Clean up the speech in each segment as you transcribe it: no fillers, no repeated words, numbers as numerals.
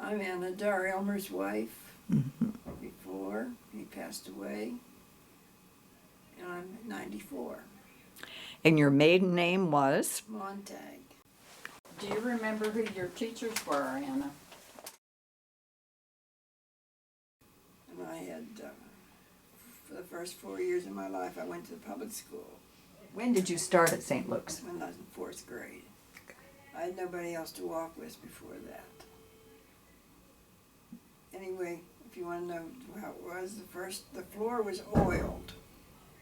I'm Anna Doerr, Elmer's wife. Mm-hmm. Before he passed away, and I'm 94. And your maiden name was? Montag. Do you remember who your teachers were, Anna? And I had, for the first 4 years of my life, I went to the public school When did you start at St. Luke's? when I was in 4th grade. I had nobody else to walk with before that. Anyway, if you want to know how it was, the floor was oiled.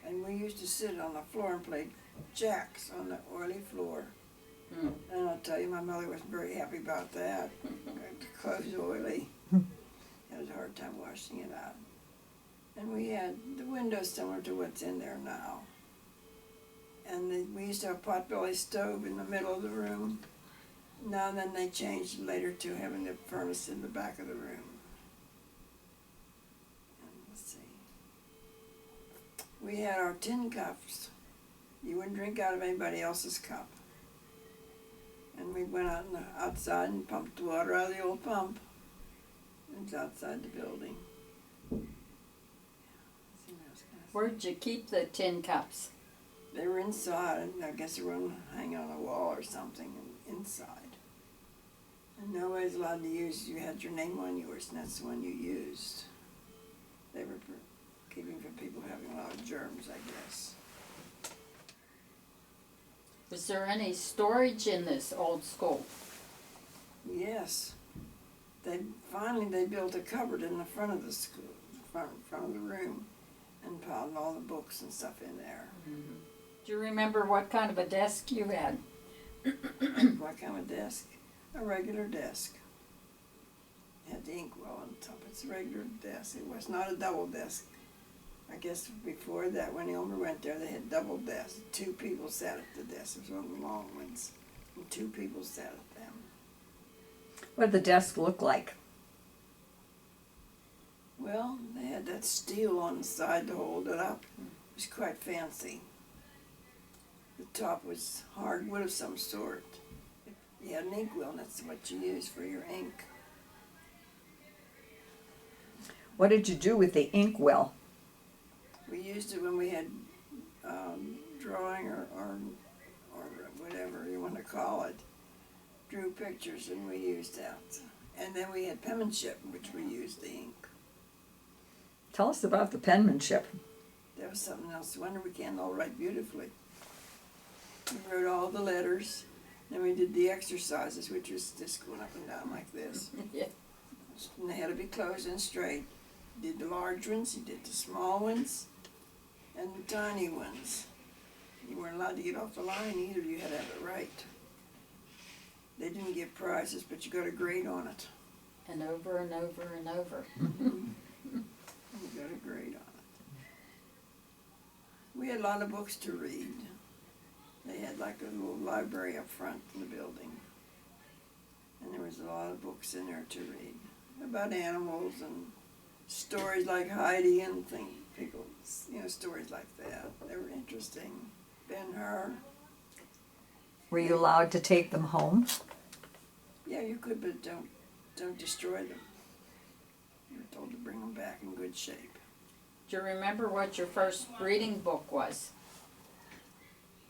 And we used to sit on the floor and play jacks on the oily floor. Mm. And I'll tell you, my mother wasn't very happy about that. The clothes oily. It was a hard time washing it out. And we had the windows similar to what's in there now. And we used to have a potbelly stove in the middle of the room. Now and then they changed later to having the furnace in the back of the room. And let's see. We had our tin cups. You wouldn't drink out of anybody else's cup. And we went out outside and pumped water out of the old pump. It's outside the building. Where'd you keep the tin cups? They were inside, and I guess they were hanging on a wall or something inside. And nobody's allowed to use. You had your name on yours, and that's the one you used. They were keeping from people having a lot of germs, I guess. Was there any storage in this old school? Yes. They built a cupboard in the front of the school, front of the room, and piled all the books and stuff in there. Mm-hmm. Do you remember what kind of a desk you had? What kind of desk? A regular desk. It had the inkwell on top. It's a regular desk. It was not a double desk. I guess before that, when Elmer went there, they had double desks. 2 people sat at the desk. It was one of the long ones. And 2 people sat at them. What did the desk look like? Well, they had that steel on the side to hold it up. It was quite fancy. The top was hardwood of some sort. You had an inkwell, and that's what you used for your ink. What did you do with the inkwell? We used it when we had drawing or whatever you want to call it. Drew pictures, and we used that. And then we had penmanship, which we used the ink. Tell us about the penmanship. That was something else. Wonder we can't all write beautifully. We wrote all the letters. Then we did the exercises, which was just going up and down like this. Yeah. And they had to be closed and straight. You did the large ones, you did the small ones, and the tiny ones. You weren't allowed to get off the line either. You had to have it right. They didn't give prizes, but you got a grade on it. And over and over and over. You got a grade on it. We had a lot of books to read. They had like a little library up front in the building. And there was a lot of books in there to read about animals and stories like Heidi and people, stories like that. They were interesting. Ben-Hur. Were you allowed to take them home? Yeah, you could, but don't destroy them. You were told to bring them back in good shape. Do you remember what your first reading book was?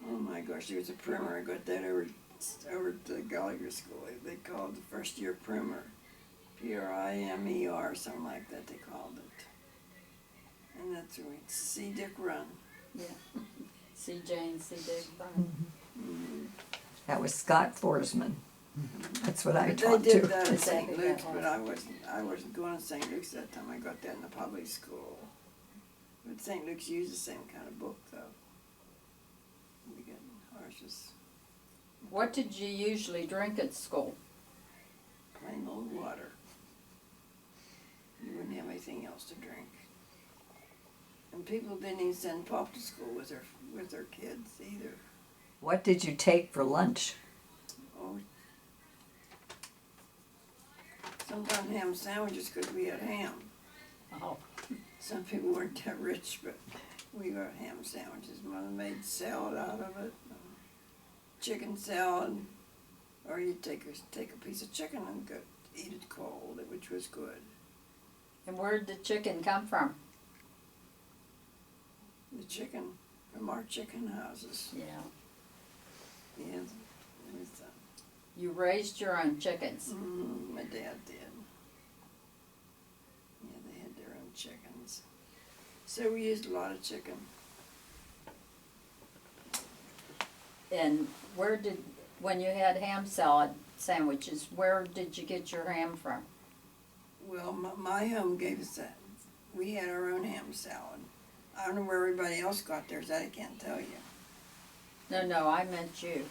Oh my gosh, there was a primer. I got that over at the Gallagher School. They called the first year primer. Primer, something like that they called it. And that's where we'd see Dick run. Yeah. See Jane, see Dick run. Mm-hmm. That was Scott Forsman. That's what I But taught they did too. that at Exactly St. Luke's, that but I wasn't going to St. Luke's that time. I got that in the public school. But St. Luke's used the same kind of book, though. We get horses, What did you usually drink at school? plain old water. You wouldn't have anything else to drink. And people didn't even send Pop to school with their kids either. What did you take for lunch? Oh, sometimes ham sandwiches because we had ham. Oh, Some people weren't that rich, but we got ham sandwiches. Mother made salad out of it, chicken salad, or you take a piece of chicken and go eat it cold, which was good. And where did the chicken come from? The chicken from our chicken houses. Yeah. Yeah, it was, You raised your own chickens. my dad did. Yeah, they had their own chickens. So we used a lot of chicken. And when you had ham salad sandwiches, where did you get your ham from? Well, my home gave us that. We had our own ham salad. I don't know where everybody else got theirs. That I can't tell you. No, I meant you.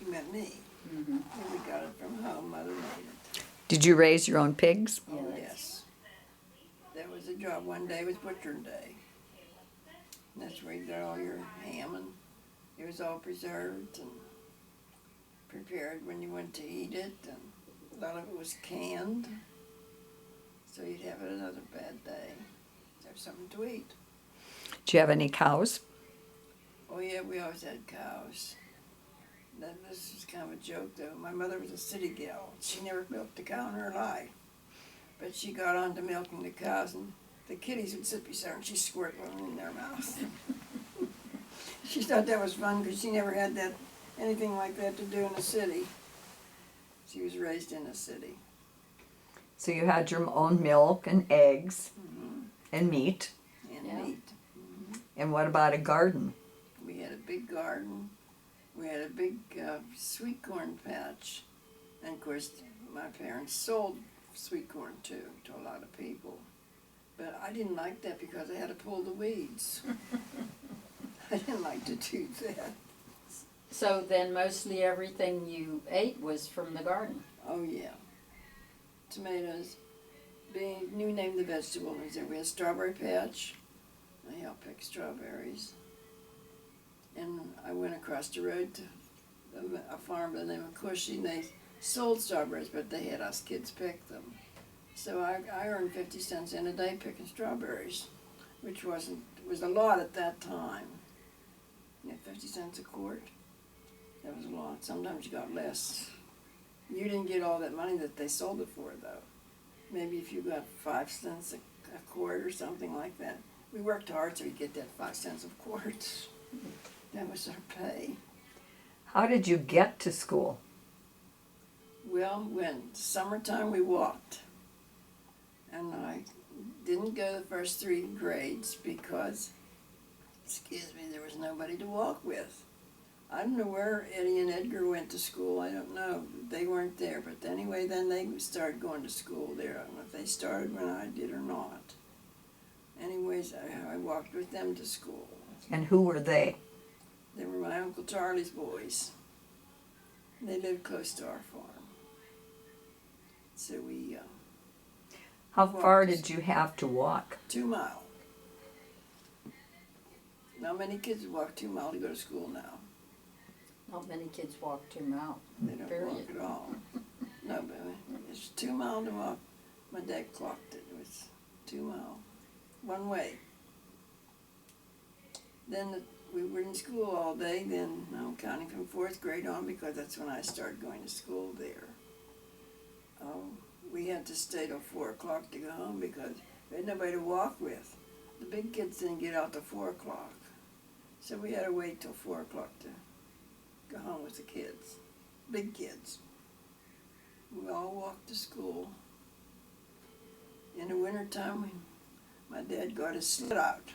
You met me. Mm-hmm. And we got it from home. Mother made it. Did you raise your own pigs? Yeah, Oh, that's- yes. That was a job. One day was butcher day. And that's where you got all your ham, and it was all preserved and prepared when you went to eat it, and a lot of it was canned. So you'd have it another bad day. Have something to eat. Do you have any cows? Oh yeah, we always had cows. This is kind of a joke though. My mother was a city gal. She never milked a cow in her life. But she got on to milking the cows, and the kitties would sit beside her and she'd squirt one in their mouth. She thought that was fun because she never had anything like that to do in the city. She was raised in the city. So you had your own milk and eggs and meat. And Yeah. meat. And what about a garden? We had a big garden. We had a big sweet corn patch. And of course, my parents sold sweet corn too to a lot of people. But I didn't like that because I had to pull the weeds. I didn't like to do that. So then mostly everything you ate was from the garden. Oh yeah. Tomatoes, beans, you name the vegetable. We had strawberry patch. I helped pick strawberries. And I went across the road to a farm by the name of Cushy, and they sold strawberries, but they had us kids pick them. So I earned 50 cents in a day picking strawberries, which was a lot at that time. You had 50 cents a quart. That was a lot. Sometimes you got less. You didn't get all that money that they sold it for, though. Maybe if you got 5 cents a quart or something like that. We worked hard so we get that 5 cents a quart. That was our pay. How did you get to school? Well, when summertime we walked. And I didn't go the first 3 grades because, there was nobody to walk with. I don't know where Eddie and Edgar went to school. I don't know. They weren't there. But anyway, then they started going to school there. I don't know if they started when I did or not. Anyways, I walked with them to school. And who were they? They were my Uncle Charlie's boys. They lived close to our farm. So we, How Walked far to did you have to walk? 2 miles. Not many kids walk 2 miles to go to school now. Not many kids walk 2 miles. They don't Period. walk at all. No, but it's 2 miles to walk. My dad clocked it. It was 2 miles. One way. Then we were in school all day. Then I'm counting from 4th grade on because that's when I started going to school there. We had to stay till 4 o'clock to go home because we had nobody to walk with. The big kids didn't get out till 4 o'clock. So we had to wait till 4 o'clock to go home with the kids, big kids. We all walked to school. In the wintertime, my dad got his sled out,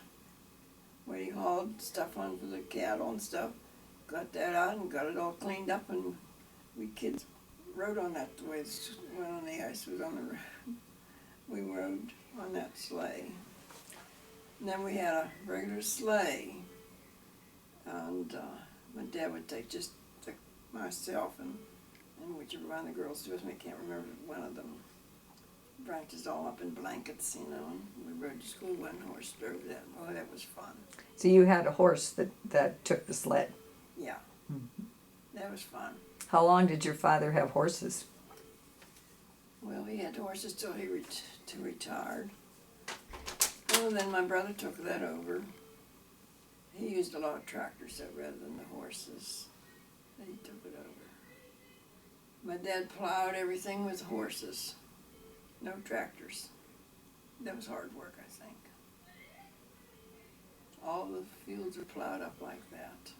where he hauled stuff on for the cattle and stuff. Got that out and got it all cleaned up, and we kids rode on that the way it went on the ice was on the road. We rode on that sleigh. And then we had a regular sleigh, and my dad would take just myself and whichever one of the girls was with me, I can't remember one of them, wrapped us all up in blankets, and we rode to school. One horse drove that. Oh, that was fun. So you had a horse that took the sled. Yeah, that was fun. How long did your father have horses? Well, he had horses till he retired. Well, then my brother took that over. He used a lot of tractors, so rather than the horses, he took it over. My dad plowed everything with horses, no tractors. That was hard work, I think. All the fields were plowed up like that.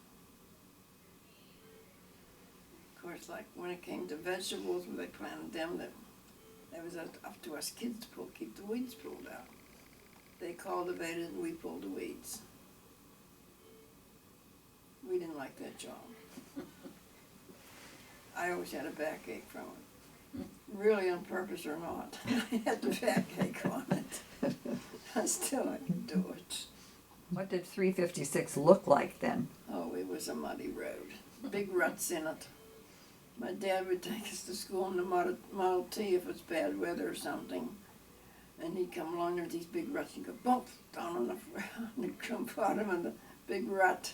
Of course, like when it came to vegetables, when they planted them, that was up to us kids to keep the weeds pulled out. They cultivated and we pulled the weeds. We didn't like that job. I always had a backache from it. Really on purpose or not, I had the backache on it. I still can do it. What did 356 look like then? Oh, it was a muddy road. Big ruts in it. My dad would take us to school in the Model T if it's bad weather or something. And he'd come along there with these big ruts and go bump down on the bottom of the big rut.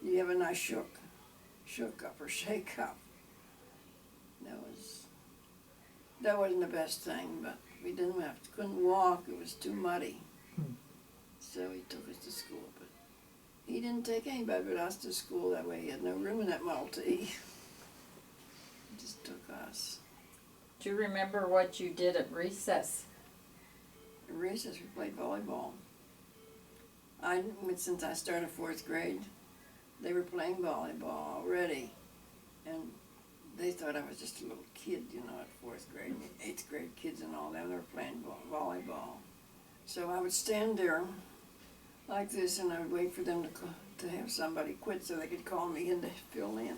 You have a nice shook up or shake up. That wasn't the best thing, but we couldn't walk, it was too muddy. So he took us to school, but he didn't take anybody but us to school. That way he had no room in that Model T. He just took us. Do you remember what you did at recess? At recess we played volleyball. Since I started 4th grade, they were playing volleyball already. And they thought I was just a little kid, at 4th grade, 8th grade kids and all them. They were playing volleyball. So I would stand there like this, and I would wait for them to have somebody quit so they could call me in to fill in.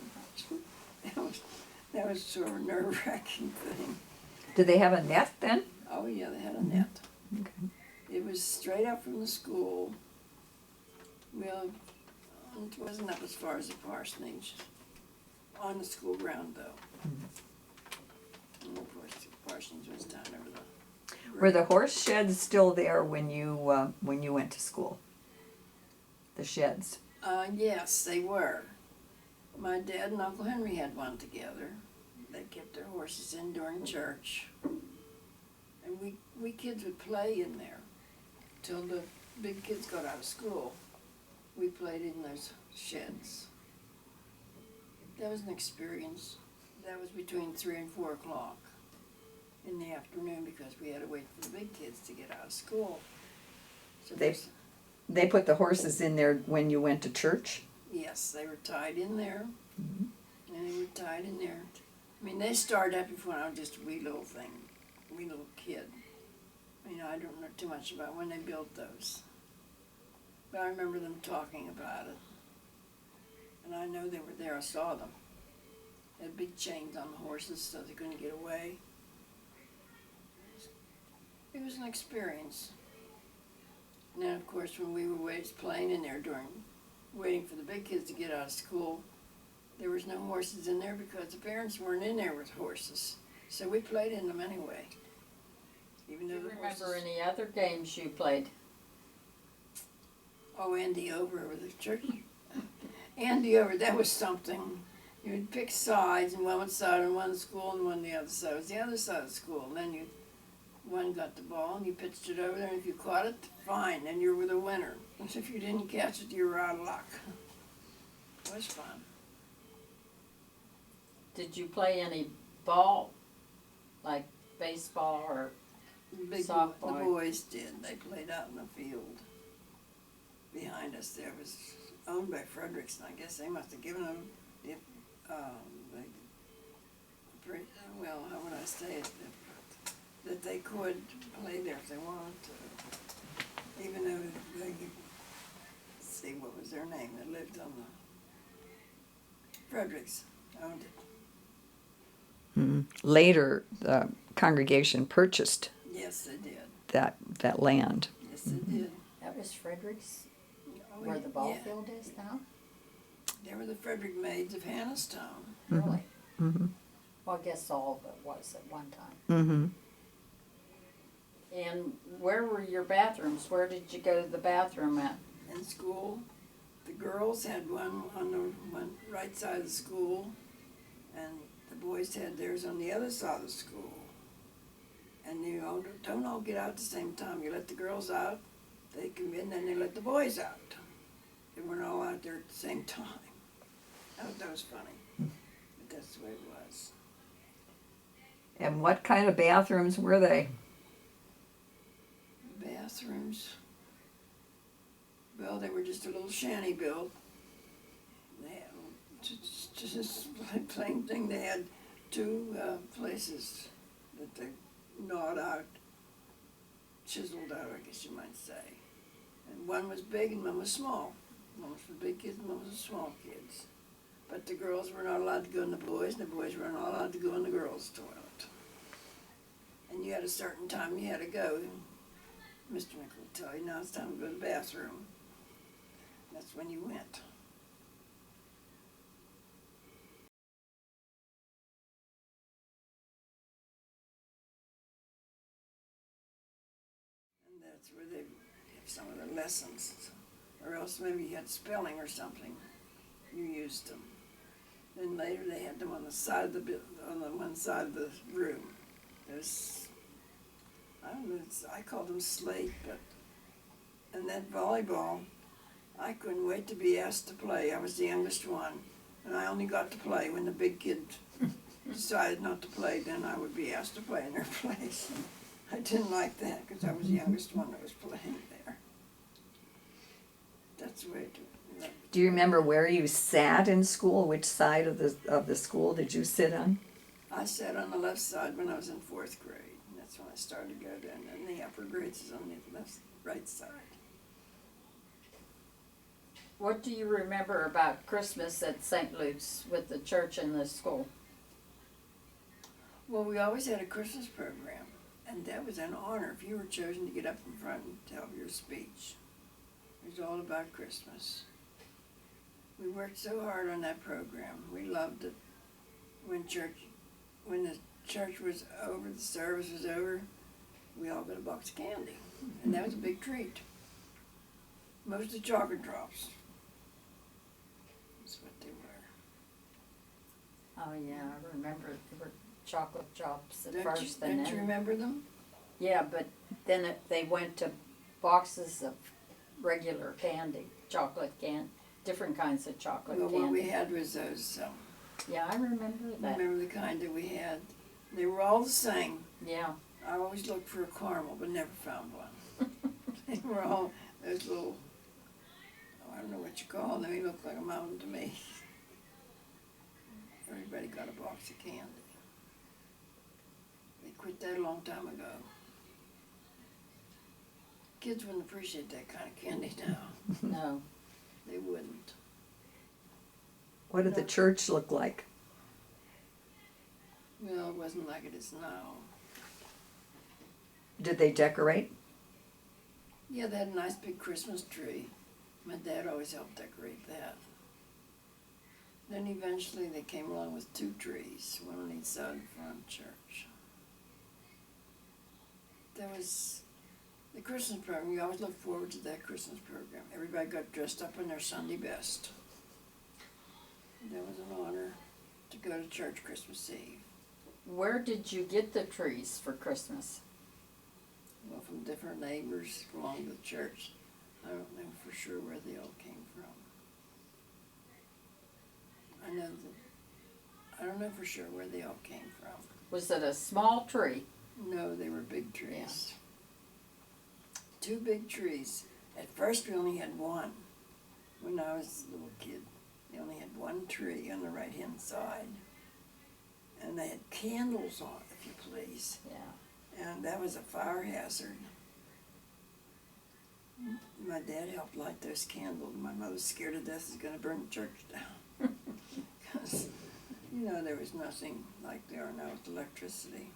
That was sort of a nerve-wracking thing. Did they have a net then? Oh yeah, they had a net. Okay. It was straight up from the school. Well, it wasn't up as far as the parsonage. On the school ground, though. And of course, the parsonage was down over the... Were the horse sheds still there when you went to school? The sheds? Yes, they were. My dad and Uncle Henry had one together. They kept their horses in during church. And we kids would play in there till the big kids got out of school. We played in those sheds. That was an experience. That was between 3 and 4 o'clock in the afternoon because we had to wait for the big kids to get out of school. So They put the horses in there when you went to church? Yes, they were tied in there. Mm-hmm. And they were tied in there. I mean, they started that before I was just a wee little kid. I don't know too much about when they built those. But I remember them talking about it. And I know they were there, I saw them. They had big chains on the horses so they couldn't get away. It was an experience. And then of course when we were playing in there waiting for the big kids to get out of school, there was no horses in there because the parents weren't in there with horses. So we played in them anyway. Even though Do you remember any other games you played? Oh, Andy Over with the church. Andy Over, that was something. You would pick sides, and one side on one school and one the other side. It was the other side of the school. And then one got the ball and you pitched it over there, and if you caught it, fine, then you were the winner. And if you didn't catch it, you were out of luck. It was fun. Did you play any ball, like baseball or softball? The boys did. They played out in the field. Behind us there was owned by Fredericks, and I guess they must have given them how would I say it, that they could play there if they wanted to. Even though let's see, what was their name that lived on the Fredericks owned it. Mm. Later, the congregation purchased Yes, they did. that land. Yes, they did. That was Frederick's, Oh, where the ball yeah. field is now? They were the Frederick Maids of Hannistown. Really? Mm-hmm. Well, I guess all of it was at one time. Mm-hmm. And where were your bathrooms? Where did you go to the bathroom at? In school, the girls had one on the right side of the school, and the boys had theirs on the other side of the school. And you don't all get out at the same time. You let the girls out, they come in, then they let the boys out. They weren't all out there at the same time. That was funny, but that's the way it was. And what kind of bathrooms were they? Bathrooms. Well, they were just a little shanty built. They had just a plain thing. They had two places that they gnawed out, chiseled out, I guess you might say. And one was big and one was small. One was for big kids and one was for small kids. But the girls were not allowed to go in the boys, and the boys were not allowed to go in the girls' toilet. And you had a certain time you had to go. Mr. Nichol would tell you, now it's time to go to the bathroom. That's when you went. And that's where they have some of their lessons. Or else maybe you had spelling or something. You used them. Then later they had them on the side of on the one side of the room. There's, I don't know, I call them slate, but, and that volleyball, I couldn't wait to be asked to play. I was the youngest one, and I only got to play when the big kid decided not to play, then I would be asked to play in their place. I didn't like that, because I was the youngest one that was playing there. That's the way to. Do you remember where you sat in school? Which side of the school did you sit on? I sat on the left side when I was in 4th grade. And that's when I started to go down. And the upper grades is on the right side. What do you remember about Christmas at St. Luke's with the church and the school? Well, we always had a Christmas program. And that was an honor if you were chosen to get up in front and tell your speech. It was all about Christmas. We worked so hard on that program. We loved it. When the church was over, the service was over, we all got a box of candy. And that was a big treat. Most of chocolate drops. That's what they were. Oh yeah, I remember there were chocolate drops at Don't first. Don't you remember them? Yeah, but then they went to boxes of regular candy, chocolate candy. Different kinds of chocolate Well, candy. what we had was those, Yeah, I remember that. remember the kind that we had. They were all the same. Yeah. I always looked for a caramel, but never found one. They were all those little, I don't know what you call them, they looked like a mountain to me. Everybody got a box of candy. They quit that a long time ago. Kids wouldn't appreciate that kind of candy now. No. They wouldn't. What did the church look like? Well, it wasn't like it is now. Did they decorate? Yeah, they had a nice big Christmas tree. My dad always helped decorate that. Then eventually they came along with 2 trees, one on each side of the front church. There was the Christmas program. You always look forward to that Christmas program. Everybody got dressed up in their Sunday best. That was an honor to go to church Christmas Eve. Where did you get the trees for Christmas? Well, from different neighbors along the church. I don't know for sure where they all came from. I don't know for sure where they all came from. Was it a small tree? No, they were big trees. 2 big trees. At first we only had one. When I was a little kid, they only had 1 tree on the right-hand side. And they had candles on it, if you please. Yeah. And that was a fire hazard. My dad helped light those candles. My mother was scared to death he was going to burn the church down. Because, you know, there was nothing like there are now with electricity.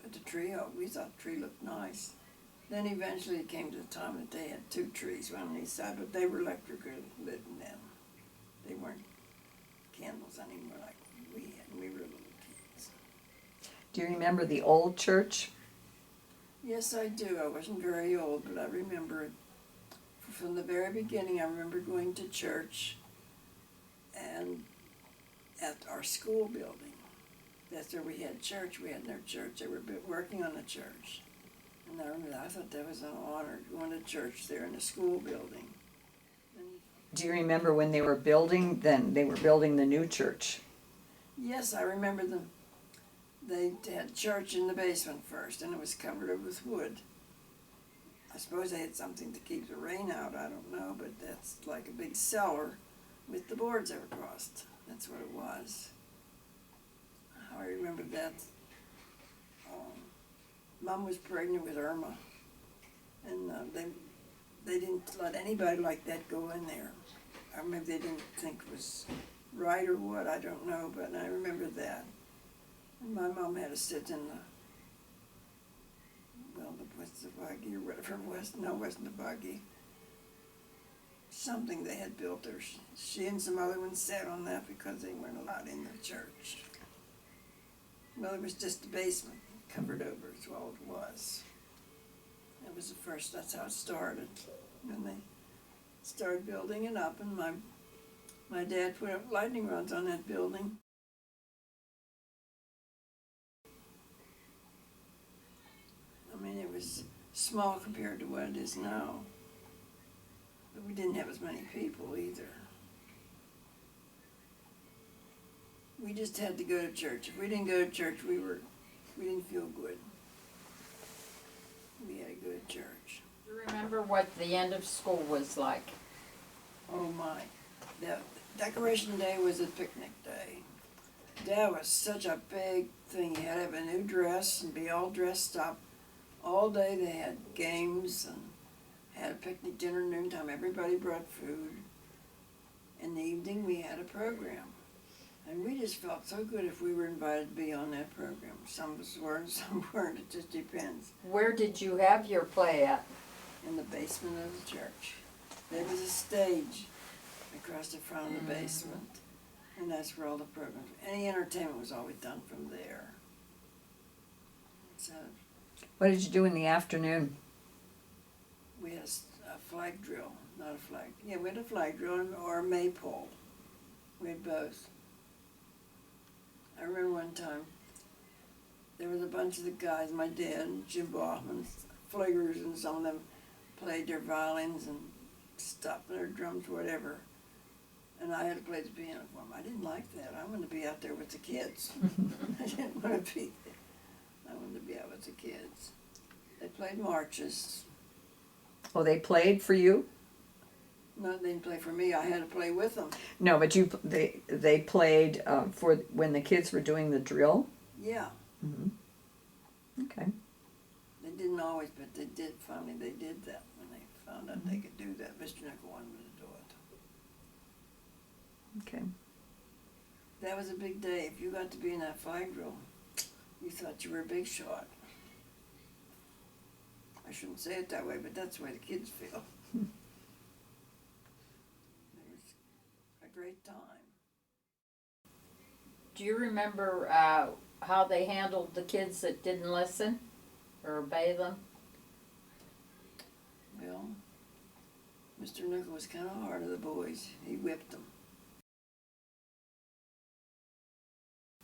But the tree, we thought the tree looked nice. Then eventually it came to the time that they had 2 trees, one on each side, but they were electrically lit then. They weren't candles anymore like we had when we were little kids. Do you remember the old church? Yes, I do. I wasn't very old, but I remember it. From the very beginning, I remember going to church and at our school building. That's where we had church. We had no church. They were working on the church. And I thought that was an honor, going to church there in the school building. Do you remember when they were building the new church? Yes, I remember them. They had church in the basement first, and it was covered over with wood. I suppose they had something to keep the rain out, I don't know, but that's like a big cellar with the boards that were crossed. That's what it was. I remember that. Mom was pregnant with Irma, and they didn't let anybody like that go in there. Or maybe they didn't think it was right or what, I don't know, but I remember that. And my mom had to sit in what's the buggy or whatever it was. No, it wasn't a buggy. Something they had built there. She and some other ones sat on that because they weren't allowed in the church. Well, it was just the basement covered over is all it was. It was the first, that's how it started. When they started building it up, and my dad put up lightning rods on that building. I mean, it was small compared to what it is now. But we didn't have as many people either. We just had to go to church. If we didn't go to church, we didn't feel good. We had to go to church. Do you remember what the end of school was like? Oh my. The decoration day was a picnic day. That was such a big thing. You had to have a new dress and be all dressed up. All day they had games and had a picnic dinner noontime. Everybody brought food. In the evening we had a program. And we just felt so good if we were invited to be on that program. Some of us were and some weren't. It just depends. Where did you have your play at? In the basement of the church. There was a stage across the front of the basement. And that's where all the programs, any entertainment was always done from there. So What did you do in the afternoon? we had a flag drill, not a flag. Yeah, we had a flag drill or a maypole. We had both. I remember one time, there was a bunch of the guys, my dad, Jim Baughman, Fliggers, and some of them played their violins and stuff, and their drums, whatever. And I had to play the piano for them. I didn't like that. I wanted to be out there with the kids. I didn't want to be there. I wanted to be out with the kids. They played marches. Oh, they played for you? No, they didn't play for me. I had to play with them. No, but they played for when the kids were doing the drill? Yeah. Mm-hmm. Okay. They didn't always, but they did. Finally, they did that when they found out they could do that. Mr. Nickel wanted me to do it. Okay. That was a big day. If you got to be in that flag drill, you thought you were a big shot. I shouldn't say it that way, but that's the way the kids feel. It was a great time. Do you remember how they handled the kids that didn't listen or obey them? Well, Mr. Nickel was kind of hard on the boys. He whipped them.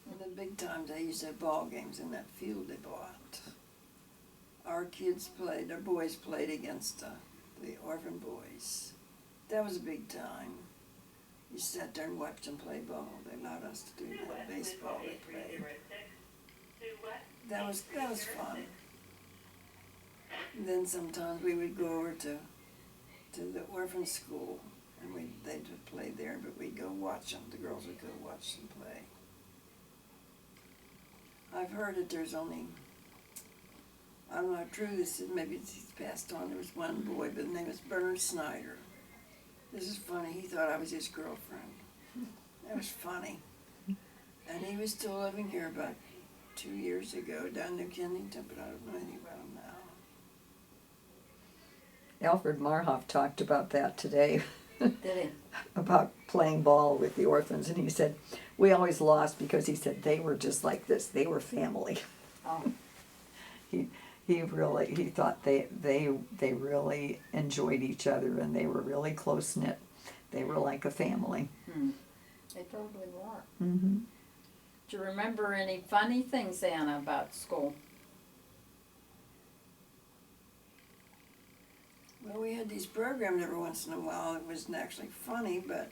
In the big times, they used to have ball games in that field they bought. Our boys played against the orphan boys. That was a big time. You sat there and watched them play ball. They allowed us to do that. Baseball they played. That was fun. And then sometimes we would go over to the orphan school, and they'd play there, but we'd go watch them. The girls would go watch them play. I've heard that there's only, I don't know how true this is, maybe he's passed on. There was one boy, but his name was Bernard Snyder. This is funny, he thought I was his girlfriend. That was funny. And he was still living here about 2 years ago down New Kennington, but I don't know anything about him now. Alfred Marhoff talked about that today. Did he? About playing ball with the orphans, and he said we always lost because he said they were just like this. They were family. Oh. He thought they really enjoyed each other, and they were really close knit. They were like a family. They totally were. Mm-hmm. Do you remember any funny things, Anna, about school? Well, we had these programs every once in a while. It wasn't actually funny, but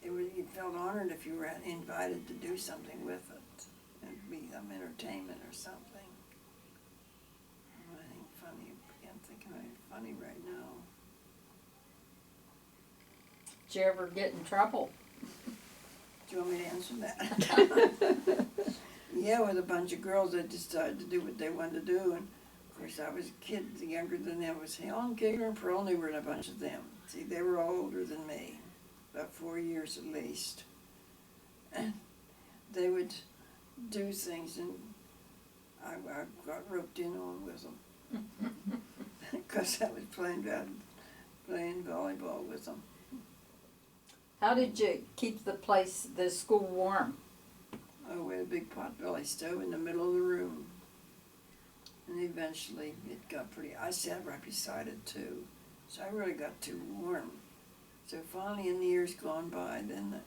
you felt honored if you were invited to do something with it. It'd be some entertainment or something. I think funny, I can't think of anything funny right now. Did you ever get in trouble? Do you want me to answer that? Yeah, with a bunch of girls that decided to do what they wanted to do, and of course I was a kid younger than them. It was Helen, Kegler, and Pearl, and they were in a bunch of them. See, they were all older than me, about 4 years at least. And they would do things, and I got roped in on with them. Because I was playing volleyball with them. How did you keep the school warm? We had a big potbelly stove in the middle of the room. And eventually it got I sat right beside it too. So I really got too warm. So finally in the years gone by, then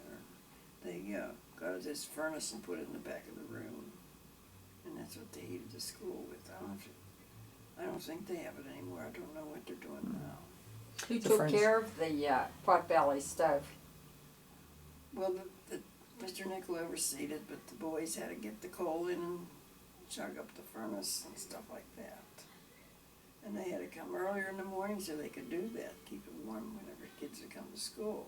they got us this furnace and put it in the back of the room. And that's what they heated the school with. I don't think they have it anymore. I don't know what they're doing now. Who took care of the potbelly stove? Well, Mr. Nickel overseed it, but the boys had to get the coal in and chug up the furnace and stuff like that. And they had to come earlier in the morning so they could do that, keep it warm whenever kids would come to school.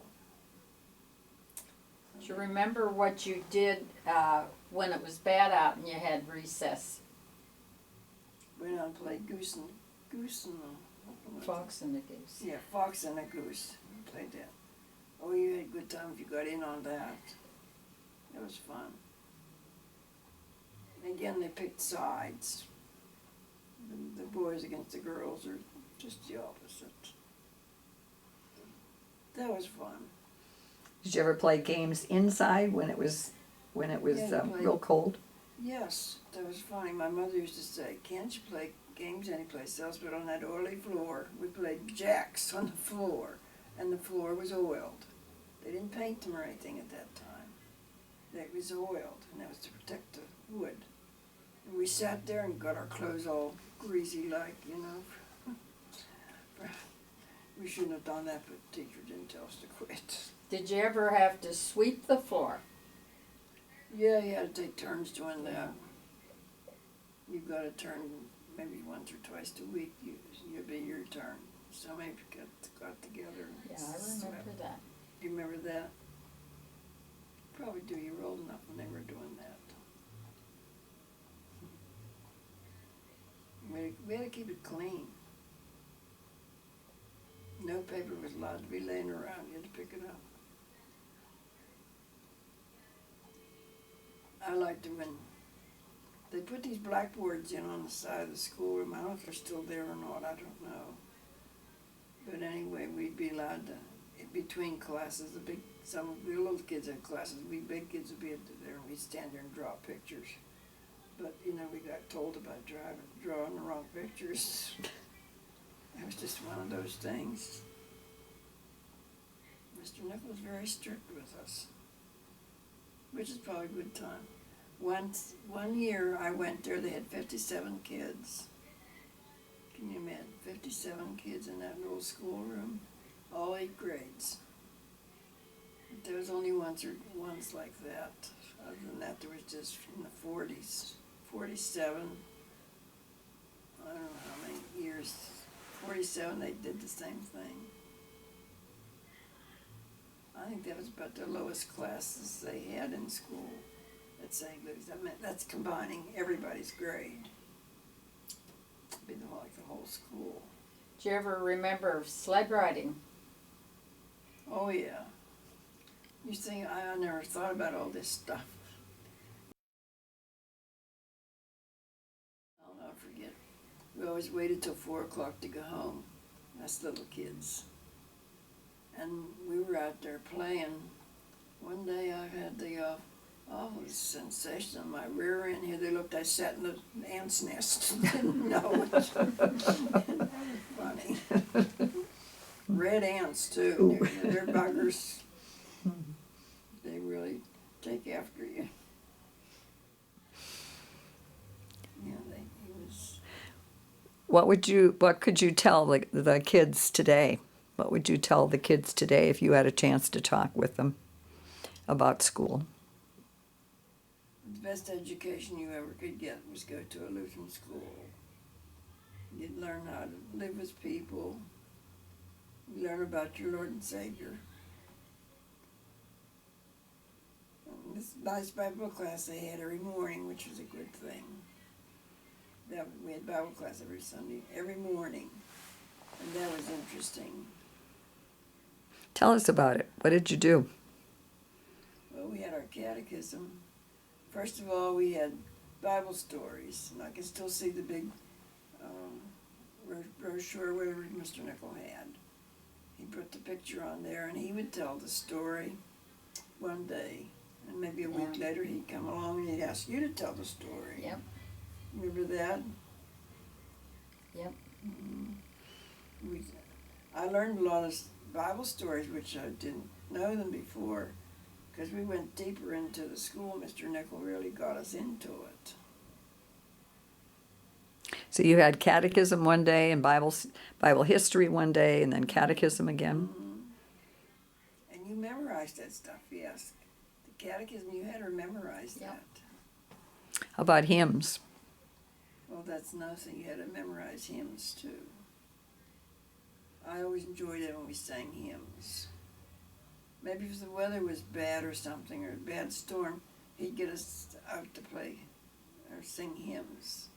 Do you remember what you did when it was bad out and you had recess? Went out and played goose and Fox and the Goose. Yeah, Fox and a Goose. We played that. Oh, you had a good time if you got in on that. It was fun. And again, they picked sides. The boys against the girls, or just the opposite. That was fun. Did you ever play games inside when it was real cold? Yes, that was funny. My mother used to say, "Can't you play games anyplace else but on that oily floor?" We played jacks on the floor, and the floor was oiled. They didn't paint them or anything at that time. It was oiled, and that was to protect the wood. And we sat there and got our clothes all greasy like, you know. We shouldn't have done that, but the teacher didn't tell us to quit. Did you ever have to sweep the floor? Yeah, you had to take turns doing that. You've got to turn maybe once or twice a week. You'll be your turn. Somebody got together. Yeah, I remember that. Do you remember that? Probably do. You were old enough when they were doing that. We had to keep it clean. No paper was allowed to be laying around. You had to pick it up. I liked it when they put these blackboards in on the side of the schoolroom. I don't know if they're still there or not. I don't know. But anyway, we'd be allowed to, in between classes, some of the little kids had classes. We big kids would be there, and we'd stand there and draw pictures. But, you know, we got told about drawing the wrong pictures. It was just one of those things. Mr. Nickel was very strict with us, which is probably a good time. One year I went there, they had 57 kids. Can you imagine? 57 kids in that little schoolroom, all 8 grades. But there was only once like that. Other than that, there was just in the 40s, 47, I don't know how many years, 47 they did the same thing. I think that was about the lowest classes they had in school at St. Luke's. I mean, that's combining everybody's grade. It'd be like the whole school. Do you ever remember sled riding? Oh yeah. You think I never thought about all this stuff. I'll forget. We always waited till 4 o'clock to go home. Us little kids. And we were out there playing. One day I had the awful sensation on my rear end here. They looked, I sat in the ant's nest. Didn't know it. That was funny. Red ants too. They're buggers. They really take after you. Yeah, he was. What could you tell the kids today? What would you tell the kids today if you had a chance to talk with them? about school? The best education you ever could get was go to a Lutheran school. You'd learn how to live with people. You learn about your Lord and Savior. And this nice Bible class they had every morning, which was a good thing. We had Bible class every Sunday, every morning, and that was interesting. Tell us about it. What did you do? Well, we had our catechism. First of all, we had Bible stories, and I can still see the big brochure, whatever Mr. Nickel had. He put the picture on there, and he would tell the story one day, and maybe a week later he'd come along and he'd ask you to tell the story. Yep. Remember that? Yep. Mm-hmm. I learned a lot of Bible stories, which I didn't know them before, because we went deeper into the school. Mr. Nickel really got us into it. So you had catechism one day and Bible history one day and then catechism again? Mm-hmm. And you memorized that stuff, yes. The catechism, you had to memorize that. How about hymns? Well, that's nothing. You had to memorize hymns, too. I always enjoyed it when we sang hymns. Maybe if the weather was bad or something, or a bad storm, he'd get us out to play or sing hymns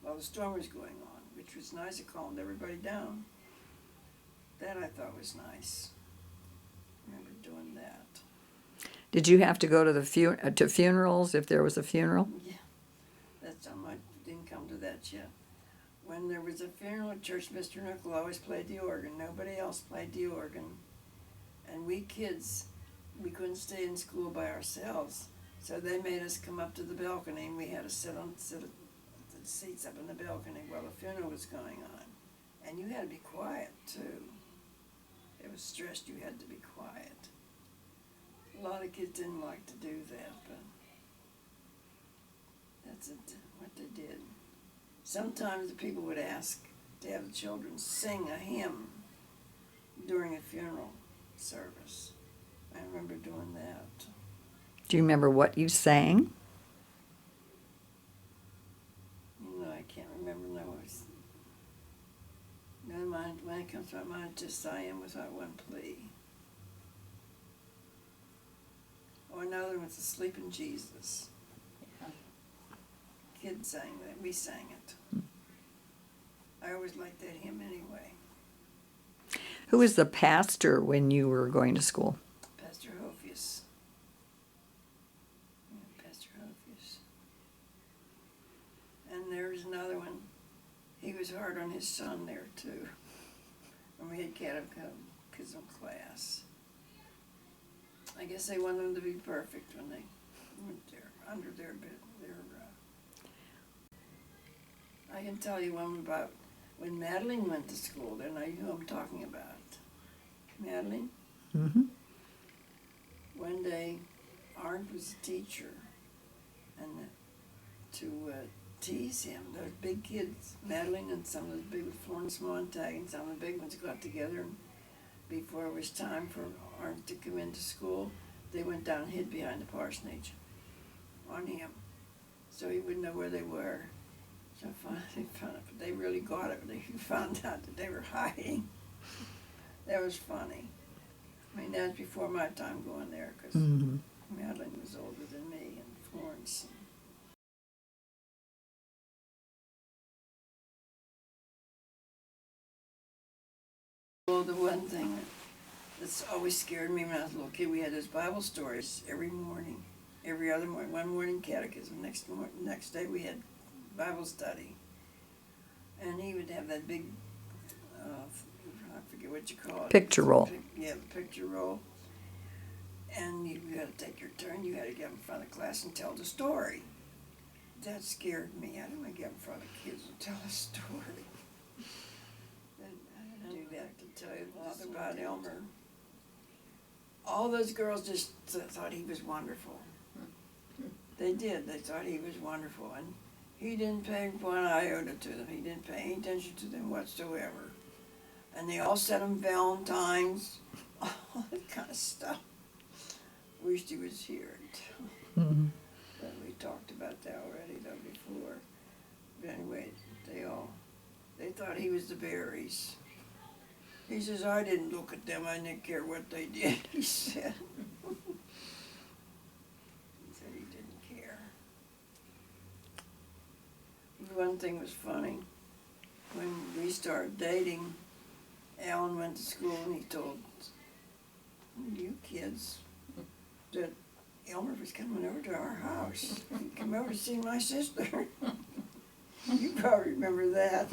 while the storm was going on, which was nice. It calmed everybody down. That I thought was nice. I remember doing that. Did you have to go to the to funerals if there was a funeral? Yeah, that's something I didn't come to that yet. When there was a funeral at church, Mr. Nickel always played the organ. Nobody else played the organ. And we kids, we couldn't stay in school by ourselves. So they made us come up to the balcony, and we had to sit at the seats up in the balcony while the funeral was going on. And you had to be quiet, too. It was stressed you had to be quiet. A lot of kids didn't like to do that, but that's what they did. Sometimes the people would ask to have the children sing a hymn during a funeral service. I remember doing that. Do you remember what you sang? You know, I can't remember now. When it comes to my mind, just I am without one plea. Or another one's Asleep in Jesus. Yeah. Kids sang that. We sang it. I always liked that hymn anyway. Who was the pastor when you were going to school? Pastor Hophius. Yeah, Pastor Hophius. And there was another one. He was hard on his son there, too. When we had catechism class. I guess they wanted them to be perfect when they went there, under their I can tell you one about when Madeline went to school. Then I know who I'm talking about. Madeline? Mm-hmm. One day, Arndt was a teacher, and to tease him, those big kids, Madeline and some of the big, Florence Montag and some of the big ones got together, and before it was time for Arndt to come into school, they went down and hid behind the parsonage on him, so he wouldn't know where they were. So finally, they really got it. They found out that they were hiding. That was funny. I mean, that was before my time going there, because Madeline was older than me, and Florence. Well, the one thing that's always scared me when I was a little kid, we had those Bible stories every morning, every other morning. One morning catechism, next day we had Bible study. And he would have that big, I forget what you call it. Picture roll. Yeah, the picture roll. And you had to take your turn. You had to get up in front of the class and tell the story. That scared me. I didn't want to get in front of kids and tell a story. I didn't do that to tell you a lot about Elmer. All those girls just thought he was wonderful. They did. They thought he was wonderful. And he didn't pay one iota to them. He didn't pay any attention to them whatsoever. And they all sent him Valentines, all that kind of stuff. Wished he was here. Mhm. But we talked about that already though before. But anyway, they thought he was the berries. He says, I didn't look at them, I didn't care what they did, he said. He said he didn't care. One thing was funny. When we started dating, Alan went to school and he told you kids that Elmer was coming over to our house. He'd come over to see my sister. You probably remember that.